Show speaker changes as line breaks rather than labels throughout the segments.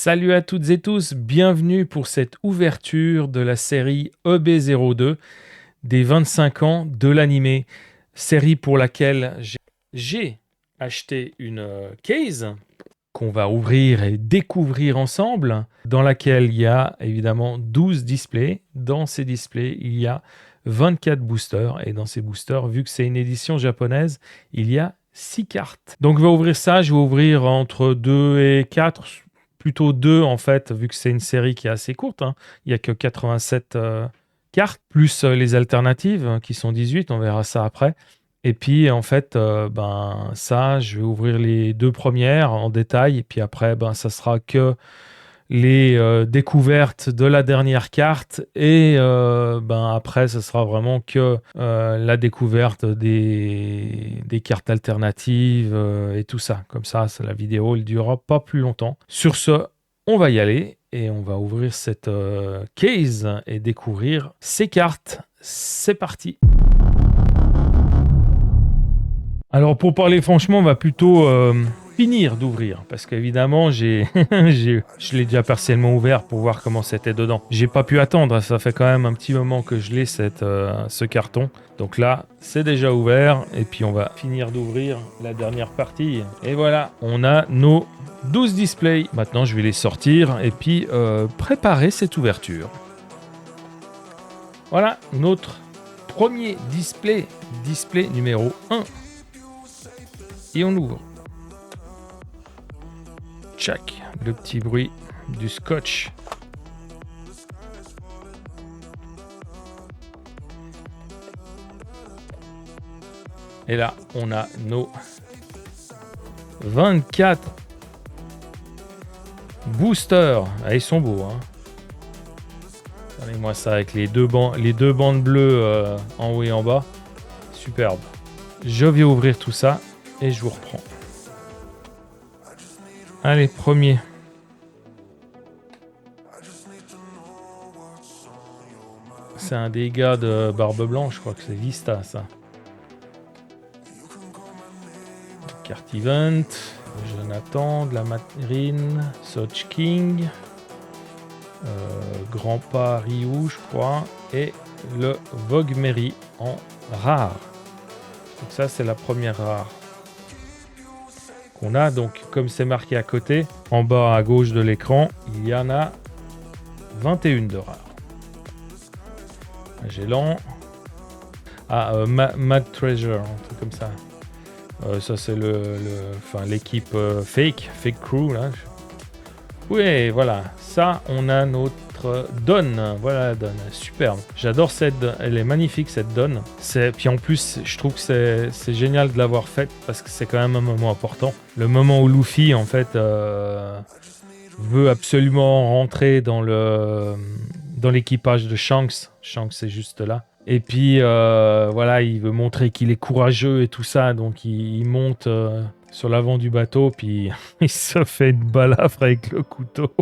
Salut à toutes et tous, bienvenue pour cette ouverture de la série EB02 des 25 ans de l'animé, série pour laquelle j'ai acheté une case qu'on va ouvrir et découvrir ensemble, dans laquelle il y a évidemment 12 displays. Dans ces displays, il y a 24 boosters, et dans ces boosters, vu que c'est une édition japonaise, il y a 6 cartes. Donc je vais ouvrir ça, je vais ouvrir entre 2 et 4, plutôt 2 en fait, vu que c'est une série qui est assez courte, hein. Il n'y a que 87 cartes, plus les alternatives, qui sont 18, on verra ça après. Et puis en fait, ça, je vais ouvrir les 2 premières en détail, et puis après, ça sera que les découvertes de la dernière carte, et après, ce sera vraiment que la découverte des cartes alternatives et tout ça. Comme ça, la vidéo, elle durera pas plus longtemps. Sur ce, on va y aller, et on va ouvrir cette case et découvrir ces cartes. C'est parti! Alors, pour parler franchement, on va plutôt finir d'ouvrir, parce qu'évidemment, je l'ai déjà partiellement ouvert pour voir comment c'était dedans. J'ai pas pu attendre, ça fait quand même un petit moment que je l'ai, ce carton. Donc là, c'est déjà ouvert, et puis on va finir d'ouvrir la dernière partie. Et voilà, on a nos 12 displays. Maintenant, je vais les sortir, et puis préparer cette ouverture. Voilà, notre premier display numéro 1. Et on ouvre. Tchac, le petit bruit du scotch. Et là, on a nos 24 boosters. Ah, ils sont beaux, hein. Regardez-moi ça avec les deux bandes bleues en haut et en bas. Superbe. Je vais ouvrir tout ça et je vous reprends. Allez, premier. C'est un des gars de Barbe Blanche, je crois que c'est Vista, ça. Carte Event, Jonathan, de la Marine, Soch King, Grand Pas Ryu, je crois, et le Vogue Mary en rare. Donc ça, c'est la première rare qu'on a. Donc, comme c'est marqué à côté, en bas à gauche de l'écran, il y en a 21 de rares. Magellan. Mad Treasure, un truc comme ça. Ça, c'est l'équipe Fake Crew, là. Oui, voilà. Ça, on a notre Dawn. Voilà la Dawn. Superbe. J'adore cette Dawn. Elle est magnifique, cette Dawn. Puis en plus, je trouve que c'est génial de l'avoir faite, parce que c'est quand même un moment important. Le moment où Luffy, en fait, veut absolument rentrer dans l'équipage de Shanks. Shanks, c'est juste là. Et puis, voilà, il veut montrer qu'il est courageux et tout ça. Donc, il monte sur l'avant du bateau, puis il se fait une balafre avec le couteau.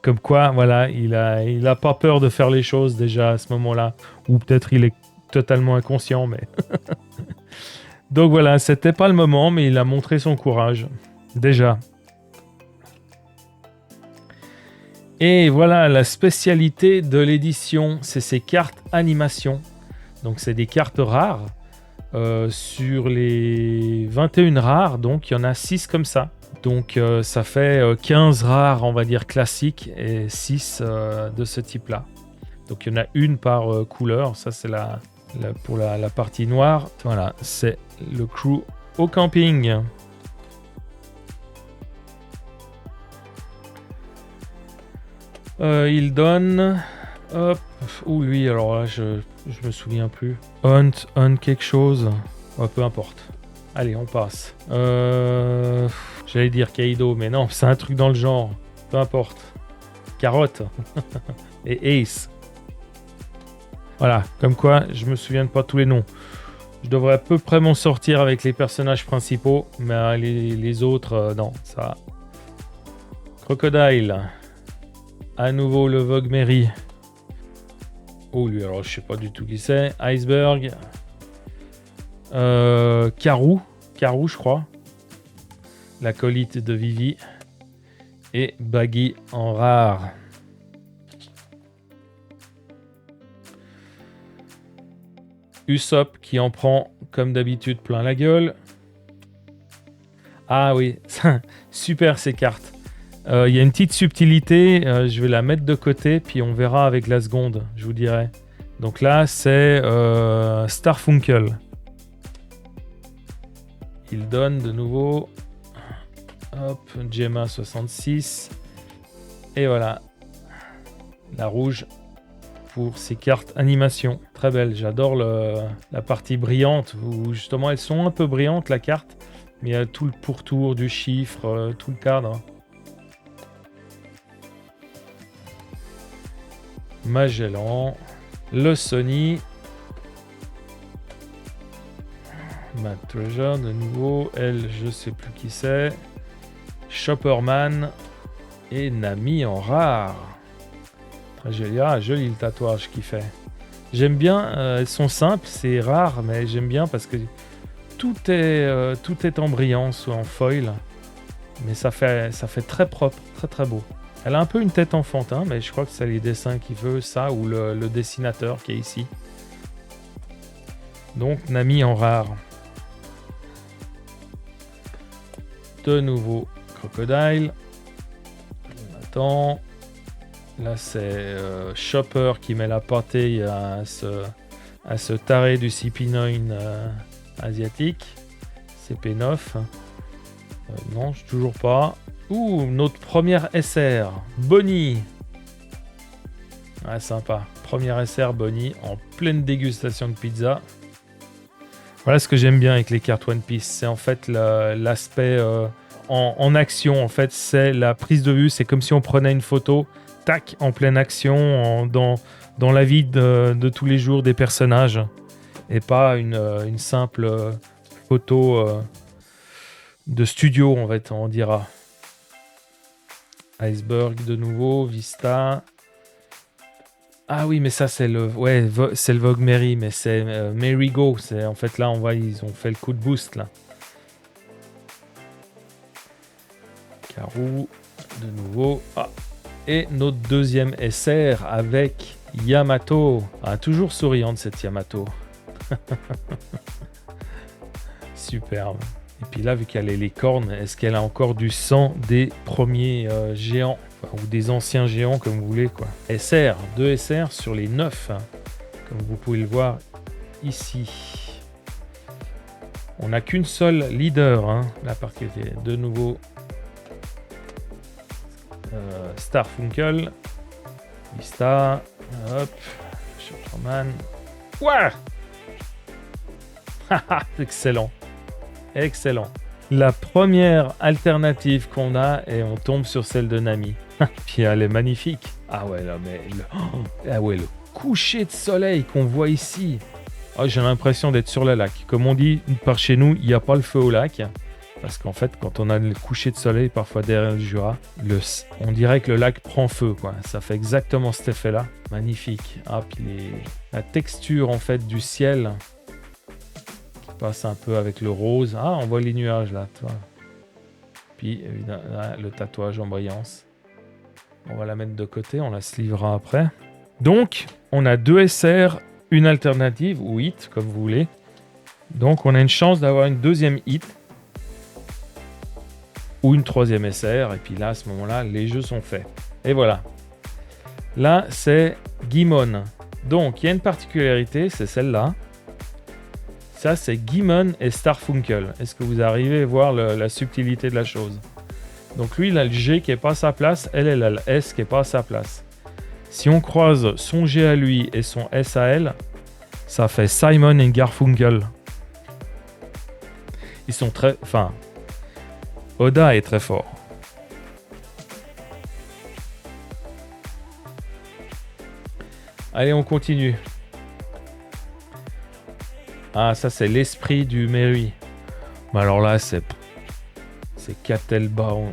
Comme quoi, voilà, il a pas peur de faire les choses déjà à ce moment-là. Ou peut-être il est totalement inconscient, mais... Donc voilà, c'était pas le moment, mais il a montré son courage. Déjà. Et voilà, la spécialité de l'édition, c'est ces cartes animation. Donc c'est des cartes rares. Sur les 21 rares, donc il y en a 6 comme ça. Donc ça fait 15 rares, on va dire, classiques, et 6 de ce type-là. Donc il y en a une par couleur. Ça, c'est pour la partie noire. Voilà, c'est le crew au camping. Il donne... Hop. Ou lui, alors là, je me souviens plus. Hunt quelque chose. Oh, peu importe. Allez, on passe. J'allais dire Kaido, mais non, c'est un truc dans le genre. Peu importe. Carotte. Et Ace. Voilà, comme quoi, je me souviens pas tous les noms. Je devrais à peu près m'en sortir avec les personnages principaux, mais les autres, non, ça... Crocodile. À nouveau, le Vogue Mary. Oh, lui, alors, je sais pas du tout qui c'est. Iceberg. Karou, je crois. L'acolyte de Vivi. Et Baggy en rare. Usopp qui en prend comme d'habitude plein la gueule. Ah oui, super ces cartes. Il y a une petite subtilité, je vais la mettre de côté, puis on verra avec la seconde, je vous dirai. Donc là, c'est Starfunkel. Il donne de nouveau... Hop, Gemma 66. Et voilà. La rouge pour ces cartes animation. Très belle, j'adore la partie brillante, où justement elles sont un peu brillantes, la carte. Mais il y a tout le pourtour du chiffre, tout le cadre. Magellan. Le Sony. Mad Treasure de nouveau. Elle, je sais plus qui c'est. Chopperman. Et Nami en rare. Très joli. Ah, joli le tatouage qu'il fait. J'aime bien. Elles sont simples, c'est rare, mais j'aime bien parce que tout est en brillance ou en foil. Mais ça fait très propre, très très beau. Elle a un peu une tête enfantin, mais je crois que c'est les dessins qui veut ça, ou le dessinateur qui est ici. Donc, Nami en rare. De nouveau, Crocodile. On attend. Là, c'est Chopper qui met la pâtée à ce taré du CP9 asiatique. CP9. Non, toujours pas. Ouh, notre première SR, Bonnie. Ah, sympa. Première SR Bonnie en pleine dégustation de pizza. Voilà ce que j'aime bien avec les cartes One Piece. C'est en fait l'aspect en action. En fait, c'est la prise de vue. C'est comme si on prenait une photo, tac, en pleine action, dans la vie de tous les jours des personnages. Et pas une simple photo de studio, on dira. Iceberg de nouveau, Vista. Ah oui, mais ça c'est le Vogue Mary, mais c'est Mary Go. C'est en fait là on voit ils ont fait le coup de boost là. Karou de nouveau. Ah. Et notre deuxième SR avec Yamato. Ah, toujours souriante cette Yamato. Superbe. Et puis là, vu qu'elle a les cornes, est-ce qu'elle a encore du sang des premiers géants, ou des anciens géants, comme vous voulez, quoi. SR, 2 SR sur les 9, hein, comme vous pouvez le voir ici. On n'a qu'une seule leader, hein, la partie de nouveau. Starfunkel, Vista, hop, Superman. Ouais. Excellent. Excellent. La première alternative qu'on a et on tombe sur celle de Nami. Puis elle est magnifique. Ah ouais, là, mais le coucher de soleil qu'on voit ici. Oh, j'ai l'impression d'être sur le lac. Comme on dit par chez nous, il n'y a pas le feu au lac. Parce qu'en fait, quand on a le coucher de soleil, parfois derrière le Jura, on dirait que le lac prend feu, quoi. Ça fait exactement cet effet-là. Magnifique. Ah, puis la texture, en fait, du ciel... passe un peu avec le rose. Ah, on voit les nuages là, toi. Puis évidemment, là, le tatouage en brillance. On va la mettre de côté, on la slivera après. Donc, on a 2 SR, une alternative, ou hit, comme vous voulez. Donc, on a une chance d'avoir une deuxième hit. Ou une troisième SR. Et puis là, à ce moment-là, les jeux sont faits. Et voilà. Là, c'est Guimon. Donc, il y a une particularité, c'est celle-là. Ça, c'est Guimon et Starfunkel. Est-ce que vous arrivez à voir la subtilité de la chose? Donc lui, il a le G qui n'est pas à sa place. Elle a le S qui n'est pas à sa place. Si on croise son G à lui et son S à elle, ça fait Simon et Garfunkel. Ils sont très... Enfin, Oda est très fort. Allez, on continue. Ah, ça, c'est l'esprit du Mary. Mais alors là, c'est Catelbaum.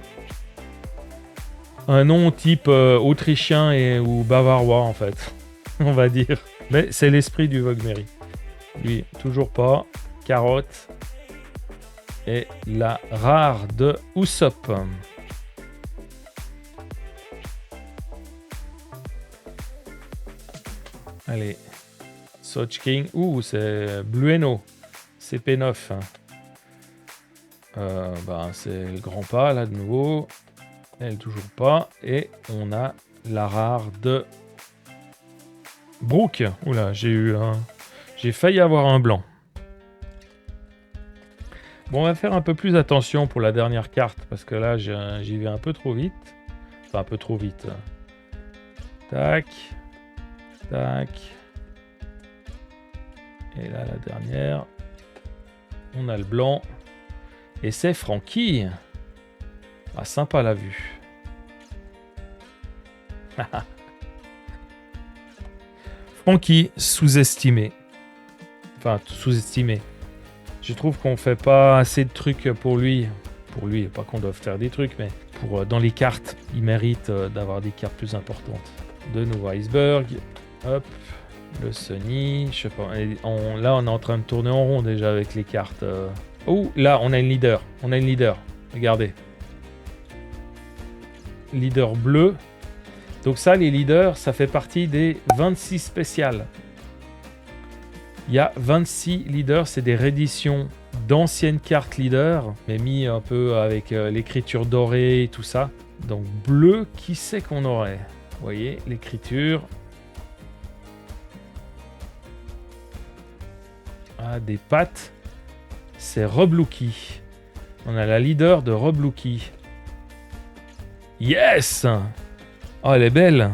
Un nom type autrichien ou bavarois, en fait. On va dire. Mais c'est l'esprit du Vogue Mary. Lui, toujours pas. Carotte. Et la rare de Usopp. Allez. Soch King. Ouh, c'est Blueno. CP9. C'est le grand pas, là, de nouveau. Elle, toujours pas. Et on a la rare de Brooke. Oula, j'ai failli avoir un blanc. Bon, on va faire un peu plus attention pour la dernière carte, parce que là, j'y vais un peu trop vite. Enfin, un peu trop vite. Tac. Tac. Et là, la dernière. On a le blanc. Et c'est Frankie. Ah, sympa la vue. Frankie, sous-estimé. Enfin, sous-estimé. Je trouve qu'on fait pas assez de trucs pour lui. Pour lui, pas qu'on doive faire des trucs, mais dans les cartes, il mérite d'avoir des cartes plus importantes. De nouveau Iceberg. Hop. Le Sunny. Je sais pas. Là, on est en train de tourner en rond déjà avec les cartes. Oh, là, on a une leader. On a une leader. Regardez. Leader bleu. Donc ça, les leaders, ça fait partie des 26 spéciales. Il y a 26 leaders, c'est des rééditions d'anciennes cartes leaders, mais mis un peu avec l'écriture dorée et tout ça. Donc bleu, qui c'est qu'on aurait? Vous voyez, l'écriture. Ah, des pattes. C'est Rob Lucky. On a la leader de Rob Lucky. Yes! Oh, elle est belle.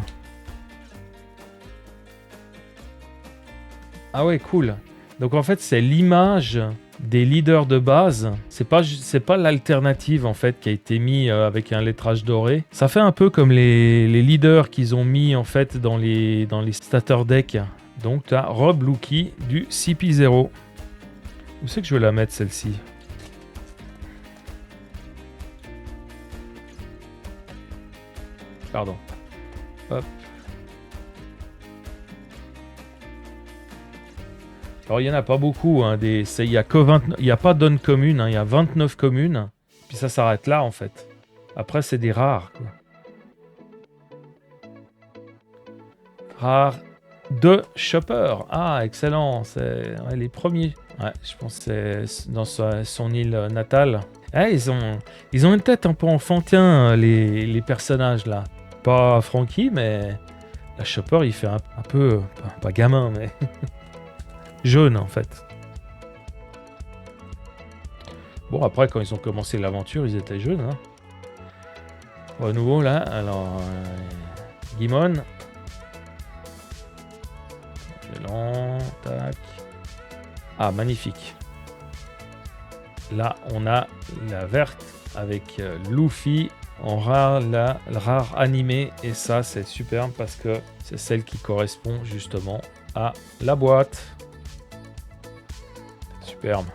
Ah ouais, cool. Donc en fait, c'est l'image des leaders de base. C'est pas l'alternative en fait qui a été mis avec un lettrage doré. Ça fait un peu comme les leaders qu'ils ont mis en fait dans les starter decks. Donc tu as Rob Lucky du CP0. Où c'est que je vais la mettre celle-ci? Pardon. Hop. Alors, il n'y en a pas beaucoup. Hein, il n'y a pas d'onne commune. Hein, il y a 29 communes. Puis ça s'arrête là, en fait. Après, c'est des rares. Quoi. Rares de Chopper. Ah, excellent. C'est les premiers. Ouais, je pense que c'est dans son île natale. Ah, ils ont une tête un peu enfantin, les personnages, là. Pas Frankie, mais la Chopper, il fait un peu... Pas gamin, mais... jaune, en fait. Bon, après, quand ils ont commencé l'aventure, ils étaient jeunes. Hein. Bon, à nouveau, là, alors... Guimon. Lent, tac. Ah, magnifique. Là, on a la verte avec Luffy en rare, la rare animée. Et ça, c'est superbe parce que c'est celle qui correspond justement à la boîte. Superbe.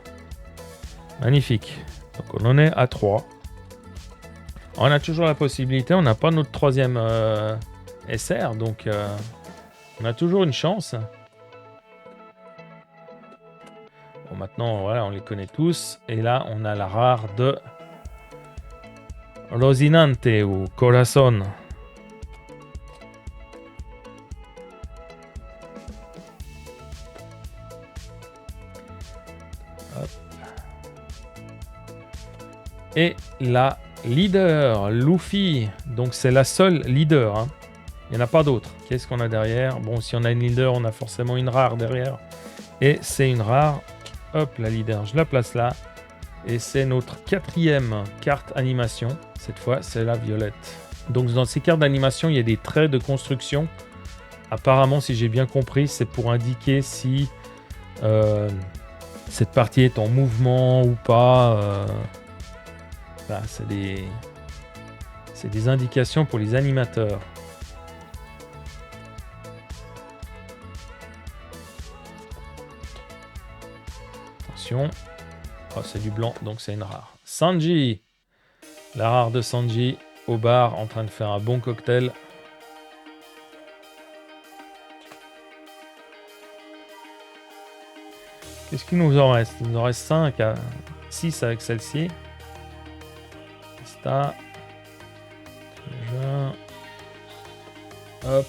Magnifique. Donc, on en est à 3. On a toujours la possibilité. On n'a pas notre troisième SR. Donc, on a toujours une chance. Bon, maintenant, voilà, on les connaît tous. Et là, on a la rare de Rosinante ou Corazon. Hop. Et la leader, Luffy. Donc, c'est la seule leader. Hein. Il n'y en a pas d'autres. Qu'est-ce qu'on a derrière? Bon, si on a une leader, on a forcément une rare derrière. Et c'est une rare. Hop, la leader, je la place là. Et c'est notre 4e carte animation. Cette fois, c'est la violette. Donc, dans ces cartes d'animation, il y a des traits de construction. Apparemment, si j'ai bien compris, c'est pour indiquer si cette partie est en mouvement ou pas. Là, c'est des indications pour les animateurs. Attention. Oh, c'est du blanc, donc c'est une rare. Sanji. La rare de Sanji au bar en train de faire un bon cocktail. Qu'est-ce qu'il nous en reste? Il nous en reste 5 à 6 avec celle-ci.Sta. Hop.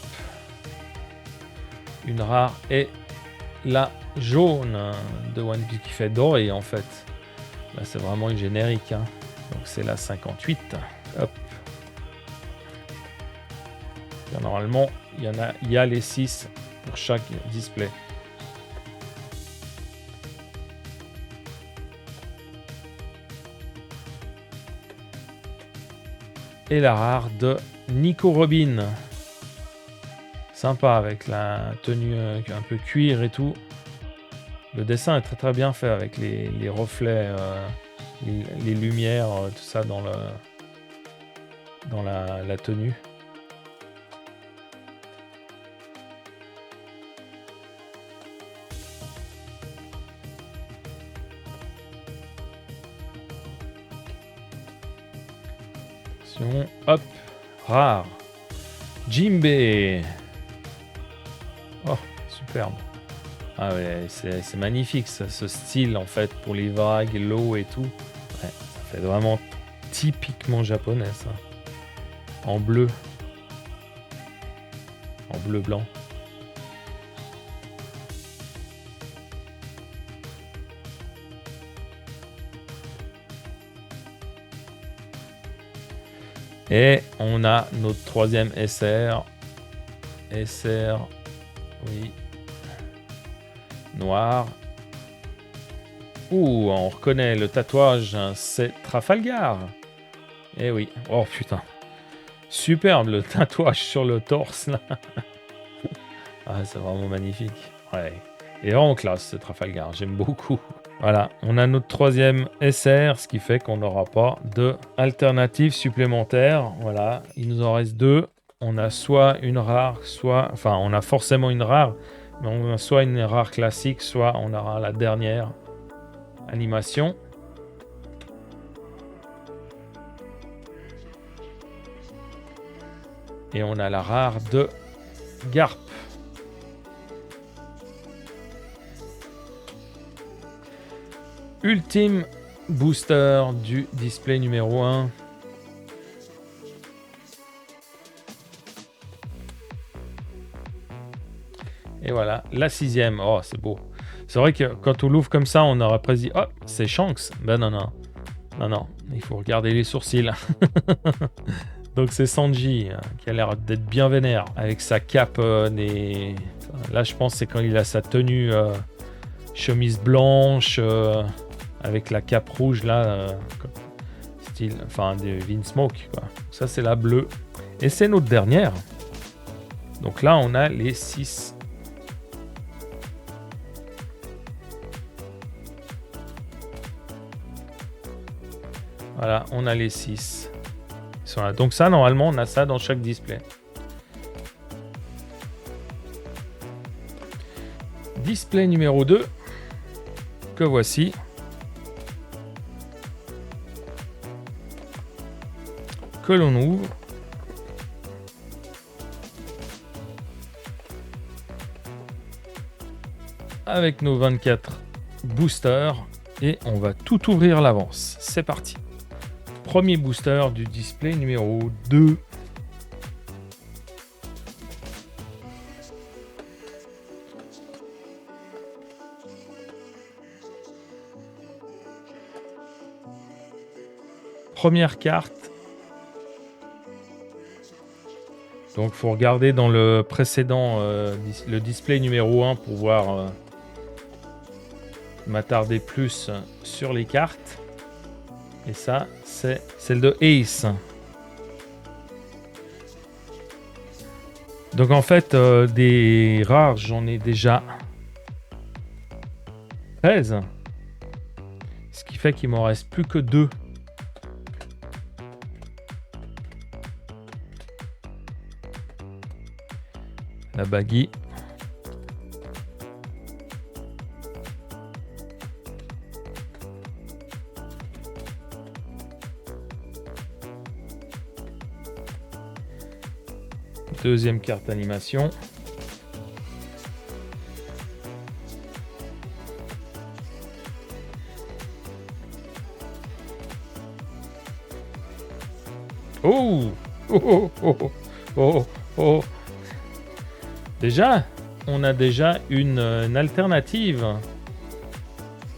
une rare et la jaune de One Piece qui fait doré en fait. Là c'est vraiment une générique. Hein. Donc c'est la 58. Hop. Là, normalement il y a les 6 pour chaque display. Et la rare de Nico Robin. Sympa avec la tenue un peu cuir et tout. Le dessin est très très bien fait avec les reflets, les lumières, tout ça dans la tenue. Attention, hop, rare. Jinbei. Oh, superbe. Ah ouais, c'est magnifique ce style en fait pour les vagues, l'eau et tout. Ouais, ça fait vraiment typiquement japonais ça. En bleu. En bleu blanc. Et on a notre troisième SR. SR, oui. Noir. Ouh, on reconnaît le tatouage, c'est Trafalgar. Eh oui, oh putain. Superbe le tatouage sur le torse là. Ah, c'est vraiment magnifique. Ouais. Et vraiment classe ce Trafalgar, j'aime beaucoup. Voilà, on a notre troisième SR, ce qui fait qu'on n'aura pas de alternative supplémentaire. Voilà, il nous en reste 2. On a soit une rare, soit... Enfin, on a forcément une rare, mais on a soit une rare classique, soit on aura la dernière animation. Et on a la rare de Garp. Ultime booster du display numéro 1. Et voilà, la 6e. Oh, c'est beau. C'est vrai que quand on l'ouvre comme ça, on aurait presque dit « Oh, c'est Shanks !» Ben non, non. Non, non. Il faut regarder les sourcils. Donc c'est Sanji qui a l'air d'être bien vénère. Avec sa cape des... Là, je pense que c'est quand il a sa tenue chemise blanche avec la cape rouge là. Style... Enfin, des Vinsmoke, quoi. Ça, c'est la bleue. Et c'est notre dernière. Donc là, on a les 6... Voilà, on a les 6. Ils sont là. Donc ça, normalement, on a ça dans chaque display. Display numéro 2. Que voici. Que l'on ouvre. Avec nos 24 boosters. Et on va tout ouvrir à l'avance. C'est parti. Premier booster du display numéro 2. Première carte. Donc, faut regarder dans le précédent, le display numéro 1 pour voir m'attarder plus sur les cartes. Et ça, c'est celle de Ace. Donc en fait, des rares, j'en ai déjà 13. Ce qui fait qu'il m'en reste plus que 2. La Baggy. Deuxième carte animation. Oh, oh, oh, oh, oh, oh. Déjà, on a déjà une alternative.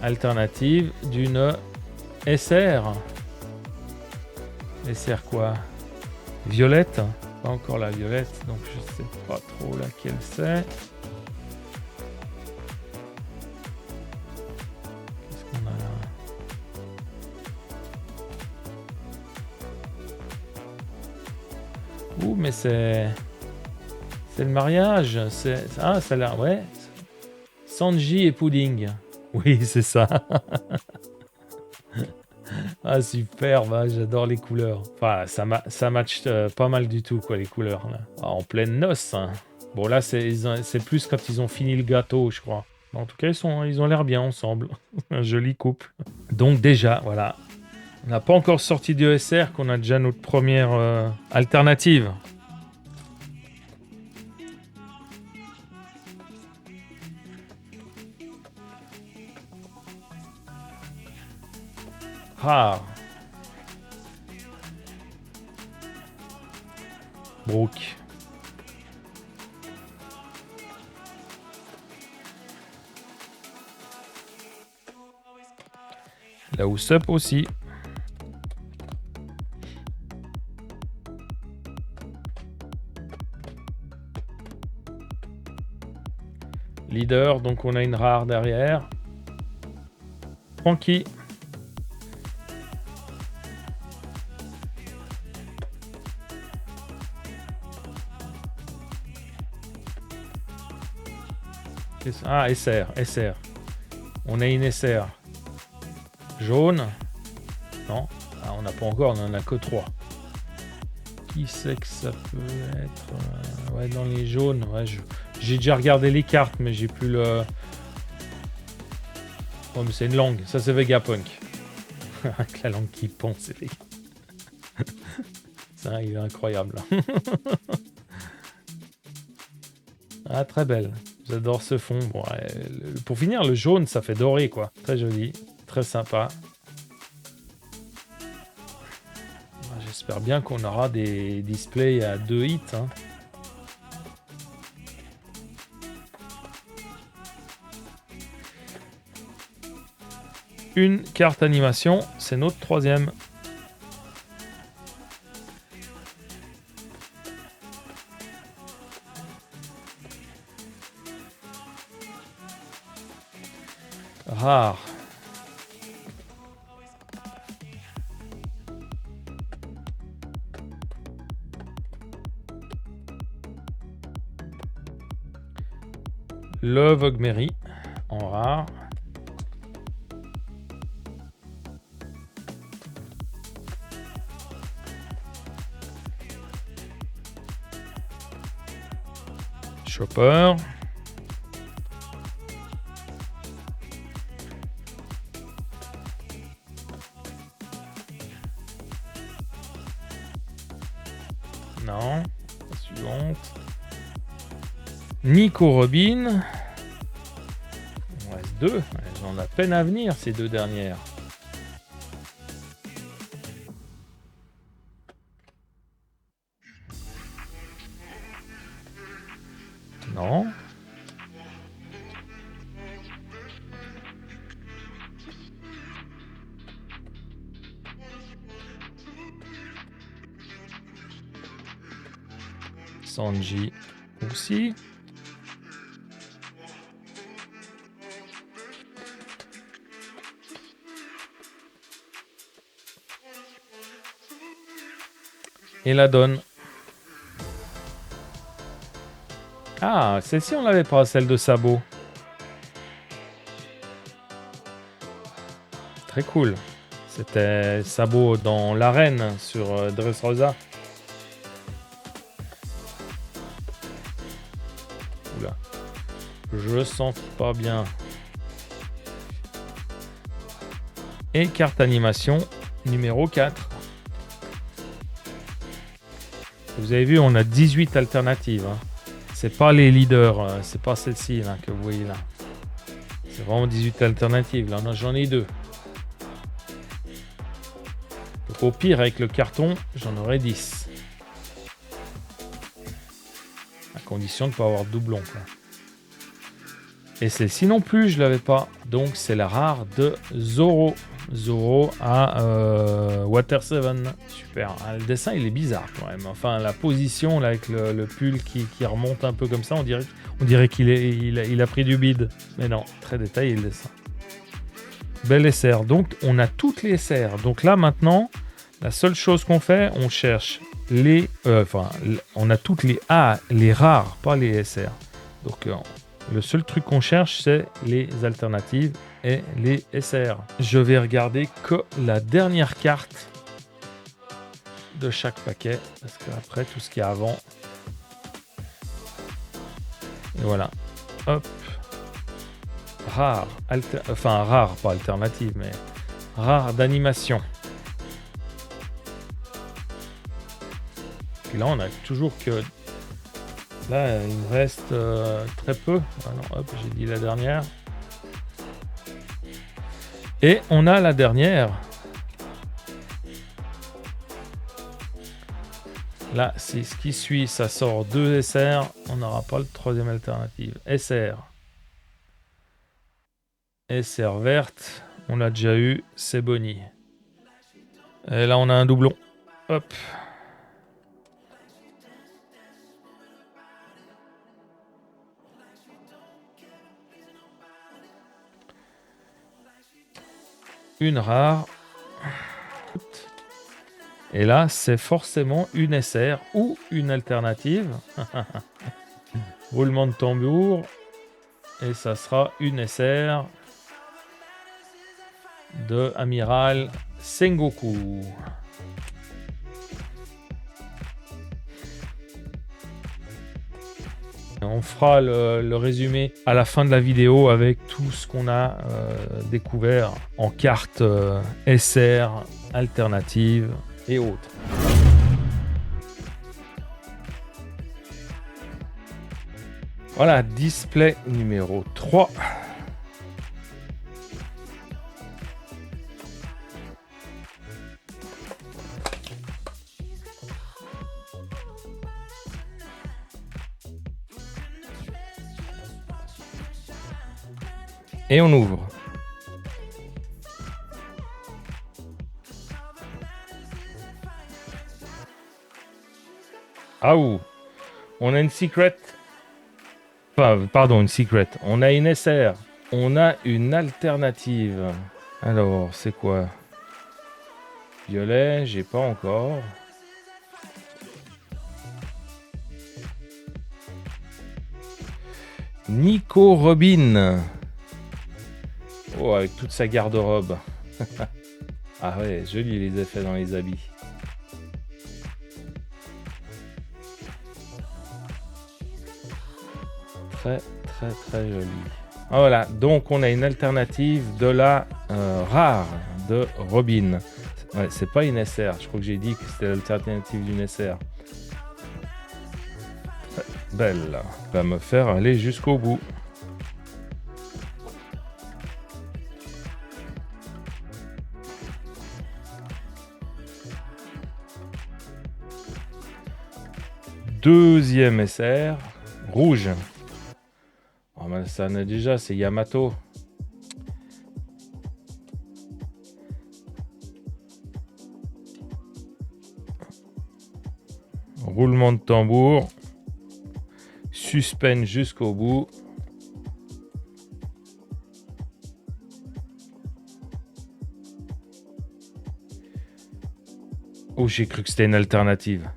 Alternative d'une SR. SR quoi? Violette? Pas encore la violette, donc je sais pas trop laquelle c'est. Qu'est-ce qu'on a là? Ouh, mais c'est le mariage. Ah, ça a l'air, ouais. Sanji et Pudding. Oui, c'est ça. Ah, super, bah, j'adore les couleurs. Enfin, ça match pas mal du tout, quoi, les couleurs. Là. Ah, en pleine noce. Hein. Bon, là, c'est plus quand ils ont fini le gâteau, je crois. En tout cas, ils ont l'air bien ensemble. Un joli couple. Donc déjà, voilà. On n'a pas encore sorti du SR, qu'on a déjà notre première alternative. Rare. Brooke. La Usopp aussi. Leader, donc on a une rare derrière. Frankie. Ah, SR. On a une SR. Jaune. Non, ah, on n'a pas encore, on en a que 3. Qui c'est que ça peut être? Ouais, dans les jaunes, ouais, j'ai déjà regardé les cartes, mais j'ai plus le... Oh, mais c'est une langue, ça c'est Vegapunk. Avec la langue qui pond, c'est les... Ça, il est incroyable. Ah, très belle. J'adore ce fond. Bon, pour finir, le jaune, ça fait doré, quoi. Très joli, très sympa. J'espère bien qu'on aura des displays à 2 hits. Hein. Une carte animation, c'est notre troisième. Rare. Love Ogmeri en rare. Chopper. Non. La suivante. Nico Robin. Il reste 2. Elles ont la peine à venir, ces 2 dernières. Non. Sanji aussi. Et la donne. Ah, celle-ci, on l'avait pas, celle de Sabo. Très cool. C'était Sabo dans l'arène sur Dressrosa. Oula. Je sens pas bien. Et carte animation numéro 4. Vous avez vu, on a 18 alternatives. Hein. C'est pas les leaders, c'est pas celle-ci là, que vous voyez là. C'est vraiment 18 alternatives. Là, j'en ai 2. Donc, au pire, avec le carton, j'en aurai 10. À condition de ne pas avoir de doublon. Quoi. Et celle-ci non plus, je l'avais pas. Donc c'est la rare de Zoro. Zoro à Water 7. Super. Ah, le dessin, il est bizarre quand même. Enfin, la position là, avec le pull qui remonte un peu comme ça, on dirait qu'il a pris du bide. Mais non, très détaillé le dessin. Belle SR. Donc, on a toutes les SR. Donc là, maintenant, la seule chose qu'on fait, on cherche les... on a toutes les A, les rares, pas les SR. Donc, le seul truc qu'on cherche, c'est les alternatives et les SR. Je vais regarder que la dernière carte de chaque paquet, parce qu'après, tout ce qu'il y a avant... Et voilà. Hop. Rare. Rare, pas alternative, mais rare d'animation. Et là, on a toujours que... Là, il me reste très peu. Ah non, hop, j'ai dit la dernière. Et on a la dernière. Là, c'est ce qui suit. Ça sort 2 SR. On n'aura pas le troisième alternative. SR. SR verte. On l'a déjà eu. C'est Bonnie. Et là, on a un doublon. Hop. Une rare. Et là, c'est forcément une SR ou une alternative. Roulement de tambour. Et ça sera une SR de Amiral Sengoku. On fera le résumé à la fin de la vidéo avec tout ce qu'on a découvert en cartes SR, alternatives et autres. Voilà, display numéro 3. Et on ouvre. Ah ouh, on a une secret. Enfin, pardon, une secret. On a une SR. On a une alternative. Alors, c'est quoi? Violet, j'ai pas encore. Nico Robin. Oh, avec toute sa garde-robe. Ah ouais, joli les effets dans les habits. Très, très, très joli. Ah, voilà, donc on a une alternative de la rare de Robin. Ouais, c'est pas une SR, je crois que j'ai dit que c'était l'alternative d'une SR. Très belle. Va me faire aller jusqu'au bout. Deuxième SR, rouge. Oh, ben ça en a déjà, c'est Yamato. Roulement de tambour. Suspense jusqu'au bout. Oh, j'ai cru que c'était une alternative.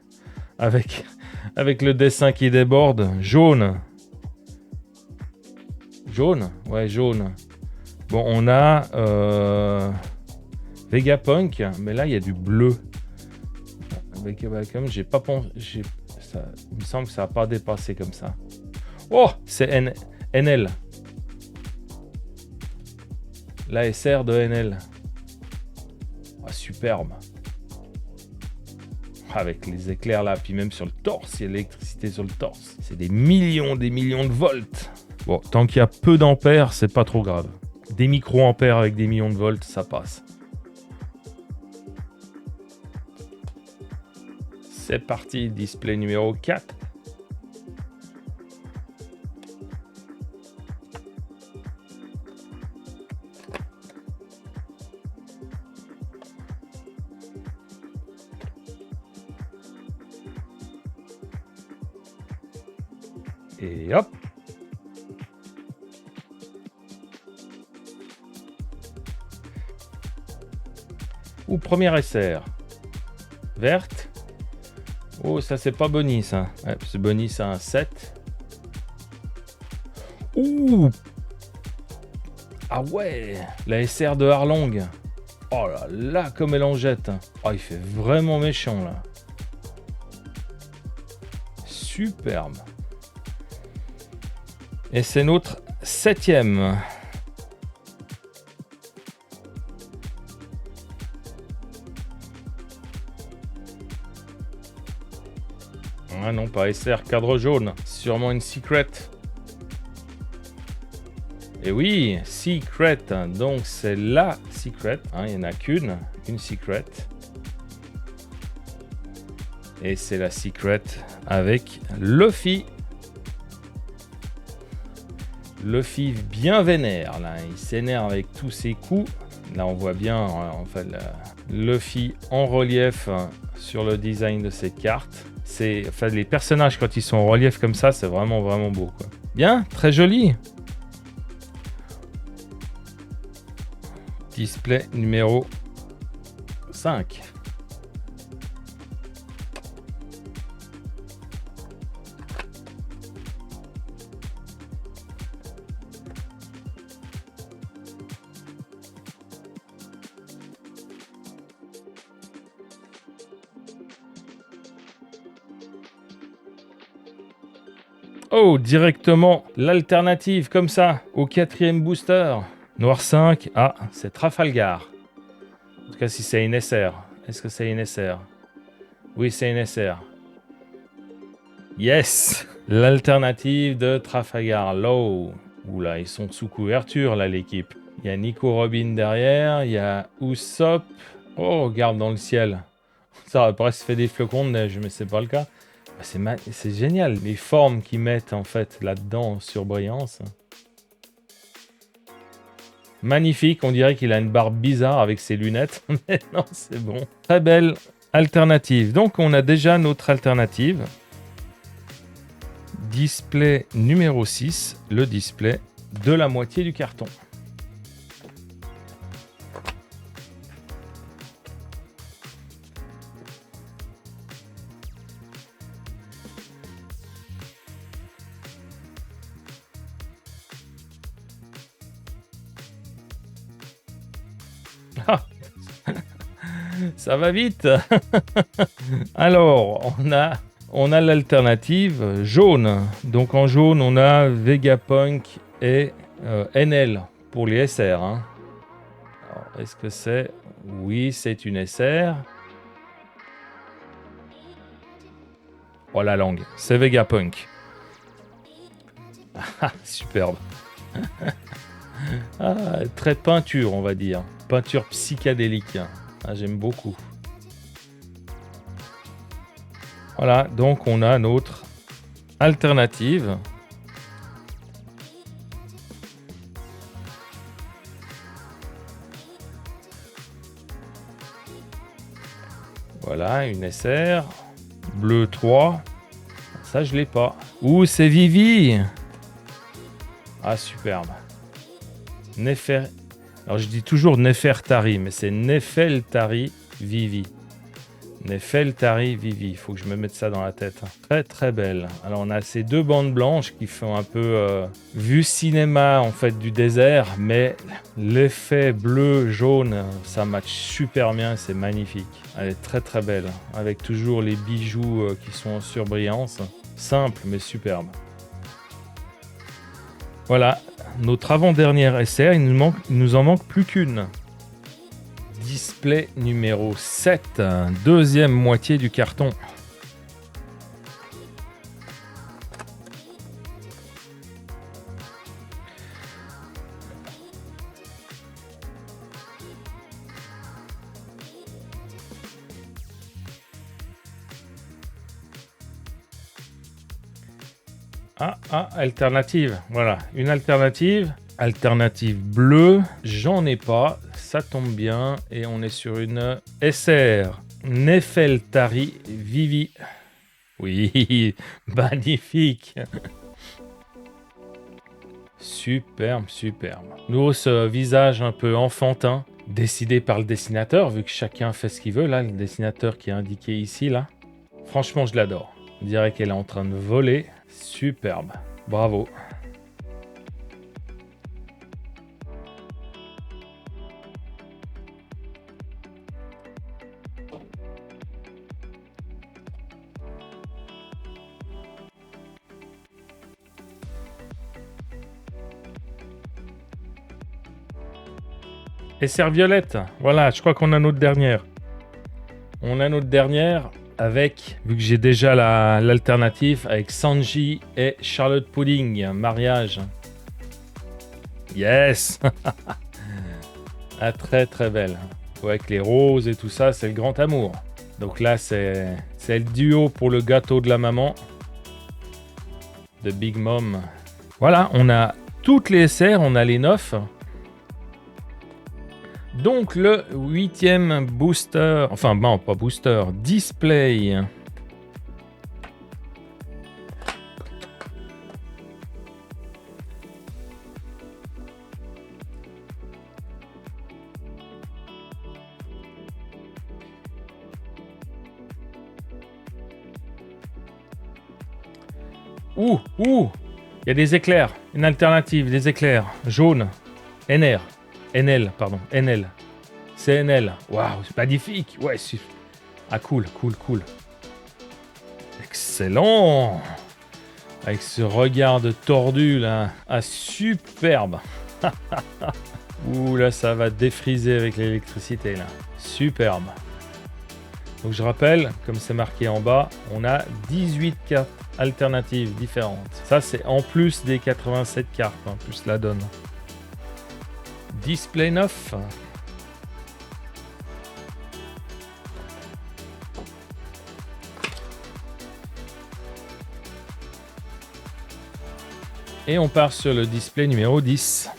Avec le dessin qui déborde. Jaune. Jaune? Ouais, jaune. Bon, on a Vegapunk, mais là, il y a du bleu. Vegapunk, j'ai pas pensé... il me semble que ça n'a pas dépassé comme ça. Oh, c'est NL. La SR de NL. Ah, superbe. Avec les éclairs là, puis même sur le torse, il y a l'électricité sur le torse. C'est des millions de volts. Bon, tant qu'il y a peu d'ampères, c'est pas trop grave. Des micro-ampères avec des millions de volts, ça passe. C'est parti, display numéro 4. Et hop. Ou première SR. Verte. Oh, ça c'est pas Bonnie ça. Ouais, c'est Bonnie, ça un 7. Ouh. Ah ouais, la SR de Arlong. Oh là là, comme elle en jette. Oh, il fait vraiment méchant là. Superbe. Et c'est notre 7e. Ah non, pas SR, cadre jaune. Sûrement une secret. Et oui, secret. Donc c'est la secret. Il n'y en a qu'une, une secret. Et c'est la secret avec Luffy. Luffy bien vénère là, il s'énerve avec tous ses coups. Là on voit bien en fait Luffy en relief sur le design de cette carte. Enfin, les personnages quand ils sont en relief comme ça, c'est vraiment beau quoi. Bien, très joli. Display numéro 5. Oh, directement l'alternative comme ça au 4e booster. Noir 5, ah, c'est Trafalgar. En tout cas, si c'est une SR. Est-ce que c'est une SR? Oui, c'est une SR. Yes! L'alternative de Trafalgar Law. Oula, ils sont sous couverture, là, l'équipe. Il y a Nico Robin derrière, il y a Usopp. Oh, regarde dans le ciel. Ça aurait presque fait des flocons de neige, mais c'est pas le cas. C'est génial, les formes qu'ils mettent, en fait, là-dedans, sur Brillance. Magnifique, on dirait qu'il a une barbe bizarre avec ses lunettes, mais non, c'est bon. Très belle alternative. Donc, on a déjà notre alternative. Display numéro 6, le display de la moitié du carton. Ah, ça va vite. Alors, on a l'alternative jaune. Donc en jaune, on a Vegapunk et NL pour les SR. Hein. Est-ce que c'est... Oui, c'est une SR. Oh la langue, c'est Vegapunk. Ah, superbe. Ah, très peinture, on va dire. Peinture psychédélique. Ah, j'aime beaucoup. Voilà, donc on a notre alternative. Voilà, une SR. Bleu 3. Ça, je l'ai pas. Ouh, c'est Vivi. Ah, superbe. Alors, je dis toujours Nefertari, mais c'est Nefeltari Vivi. Nefeltari Vivi. Il faut que je me mette ça dans la tête. Très, très belle. Alors, on a ces deux bandes blanches qui font un peu vue cinéma, en fait, du désert, mais l'effet bleu-jaune, ça match super bien. C'est magnifique. Elle est très, très belle. Avec toujours les bijoux qui sont en surbrillance. Simple, mais superbe. Voilà, notre avant-dernière SR, il nous en manque plus qu'une. Display numéro 7, deuxième moitié du carton. Alternative. Voilà, une alternative. Alternative bleue, j'en ai pas, ça tombe bien. Et on est sur une SR. Nefeltari Vivi. Oui, magnifique. Superbe, superbe. Nous, ce visage un peu enfantin, décidé par le dessinateur, vu que chacun fait ce qu'il veut, là, le dessinateur qui est indiqué ici, là. Franchement, je l'adore. On dirait qu'elle est en train de voler. Superbe. Bravo. Et Serviolette, voilà, je crois qu'on a notre dernière. On a notre dernière avec, vu que j'ai déjà l'alternative, avec Sanji et Charlotte Pudding, mariage. Yes. Ah, très très belle. Ouais, avec les roses et tout ça, c'est le grand amour. Donc là, c'est le duo pour le gâteau de la maman. De Big Mom. Voilà, on a toutes les SR, on a les 9. Donc le 8e booster, enfin non pas booster, display. Ouh, il y a des éclairs, une alternative, des éclairs jaunes, NR. NL, pardon, NL. CNL. Waouh, c'est magnifique. Ouais, ah, cool. Excellent. Avec ce regard de tordu, là. Ah, superbe. Ouh, là, ça va défriser avec l'électricité, là. Superbe. Donc, je rappelle, comme c'est marqué en bas, on a 18 cartes alternatives différentes. Ça, c'est en plus des 87 cartes, hein, plus la donne. Display 9. Et on part sur le display numéro 10.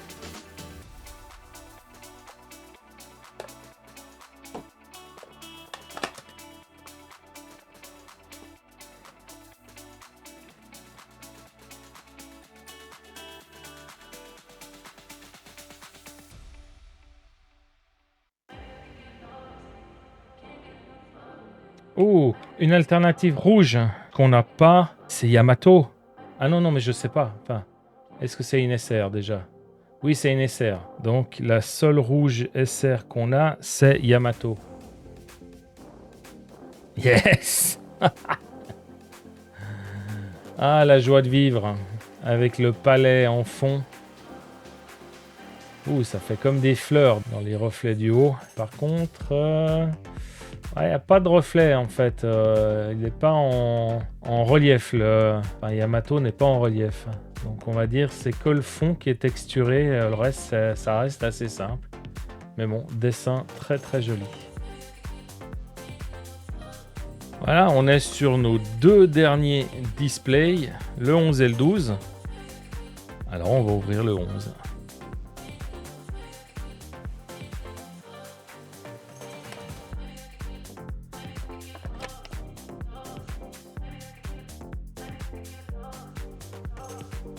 Oh, une alternative rouge qu'on n'a pas, c'est Yamato. Ah non, mais je sais pas. Enfin, est-ce que c'est une SR déjà? Oui, c'est une SR. Donc, la seule rouge SR qu'on a, c'est Yamato. Yes. Ah, la joie de vivre. Avec le palais en fond. Ouh, ça fait comme des fleurs dans les reflets du haut. Par contre... il n'y a pas de reflet en fait, il n'est pas en relief, Yamato n'est pas en relief. Donc on va dire c'est que le fond qui est texturé, le reste ça reste assez simple. Mais bon, dessin très très joli. Voilà, on est sur nos deux derniers displays, le 11 et le 12. Alors on va ouvrir le 11.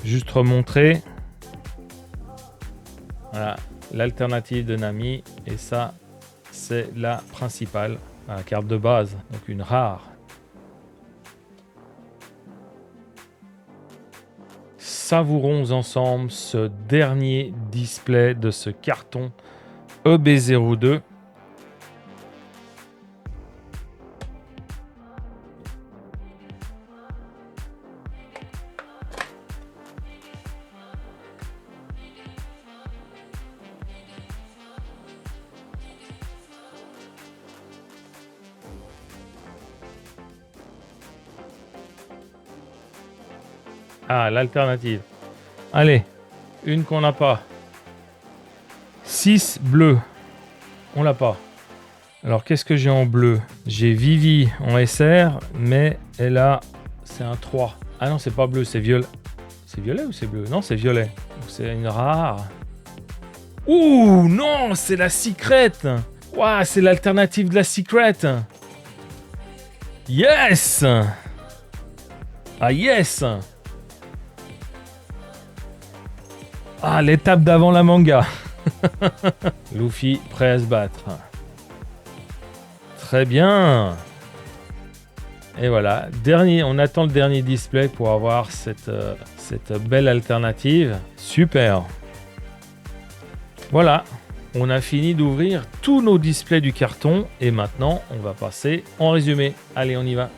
Juste remontrer. Voilà, l'alternative de Nami. Et ça, c'est la principale. La carte de base, donc une rare. Savourons ensemble ce dernier display de ce carton EB02. Ah, l'alternative. Allez, une qu'on n'a pas. 6 bleu. On l'a pas. Alors, qu'est-ce que j'ai en bleu? J'ai Vivi en SR, mais elle a... C'est un 3. Ah non, c'est pas bleu, c'est violet. C'est violet ou c'est bleu? Non, c'est violet. C'est une rare. Ouh, non, c'est la secret. Ouah, c'est l'alternative de la secret. Yes. Ah, yes. Ah, l'étape d'avant la manga. Luffy prêt à se battre. Très bien. Et voilà, on attend le dernier display pour avoir cette belle alternative. Super. Voilà, on a fini d'ouvrir tous nos displays du carton et maintenant on va passer en résumé. Allez, on y va.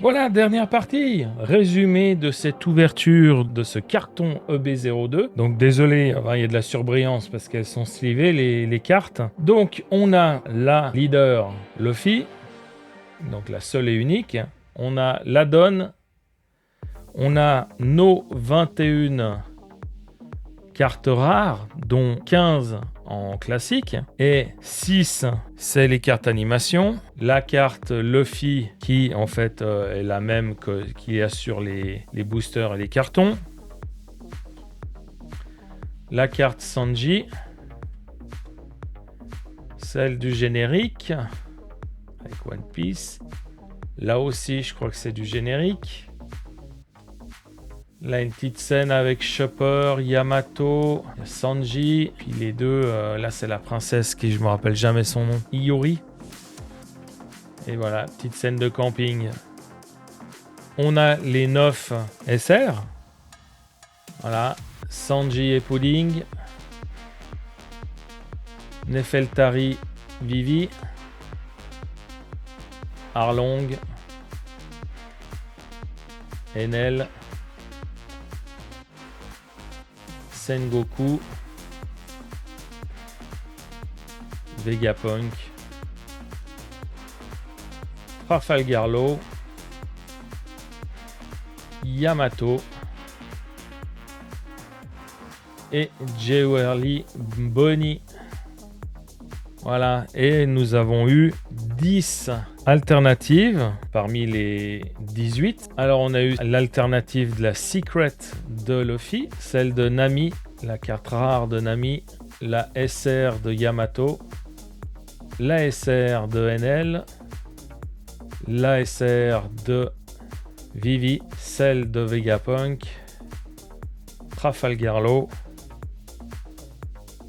Voilà, dernière partie. Résumé de cette ouverture de ce carton EB02. Donc désolé, il y a de la surbrillance parce qu'elles sont slivées les cartes. Donc on a la leader Luffy, donc la seule et unique. On a l'Adon. On a nos 21 cartes rares, dont 15 en classique, et 6, c'est les cartes animation. La carte Luffy, qui en fait est la même qu'il y a sur les boosters et les cartons. La carte Sanji, celle du générique, avec One Piece. Là aussi, je crois que c'est du générique. Là, une petite scène avec Chopper, Yamato, Sanji. Puis les deux, là, c'est la princesse qui, je me rappelle jamais son nom, Iori. Et voilà, petite scène de camping. On a les 9 SR. Voilà, Sanji et Pudding. Nefeltari, Vivi. Arlong. Enel. Sengoku, Vegapunk, Trafalgar Law, Yamato et Jewelry Bonnie. Voilà, et nous avons eu 10 alternatives parmi les 18. Alors on a eu l'alternative de la Secret de Luffy, celle de Nami, la carte rare de Nami, la SR de Yamato, la SR de NL, la SR de Vivi, celle de Vegapunk, Trafalgar Law,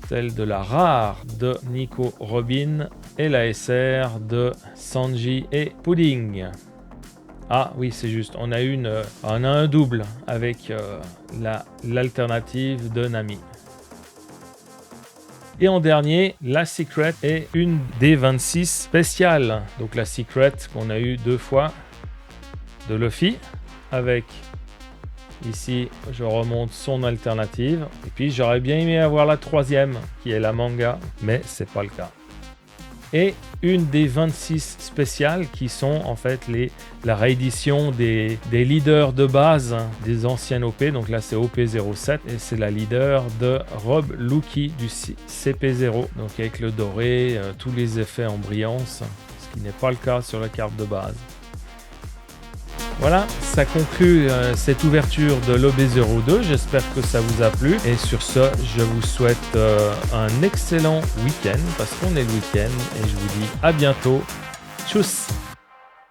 celle de la rare de Nico Robin et la SR de Sanji et Pudding. Ah oui, c'est juste, on a un double avec l'alternative de Nami. Et en dernier, la Secret est une des 26 spéciales. Donc la Secret qu'on a eu 2 fois de Luffy avec... Ici, je remonte son alternative. Et puis, j'aurais bien aimé avoir la 3e, qui est la manga, mais c'est pas le cas. Et une des 26 spéciales qui sont en fait la réédition des leaders de base des anciennes OP. Donc là, c'est OP07 et c'est la leader de Rob Lucky du CP0. Donc avec le doré, tous les effets en brillance, ce qui n'est pas le cas sur la carte de base. Voilà, ça conclut cette ouverture de l'OB02. J'espère que ça vous a plu. Et sur ce, je vous souhaite un excellent week-end parce qu'on est le week-end. Et je vous dis à bientôt. Tchuss!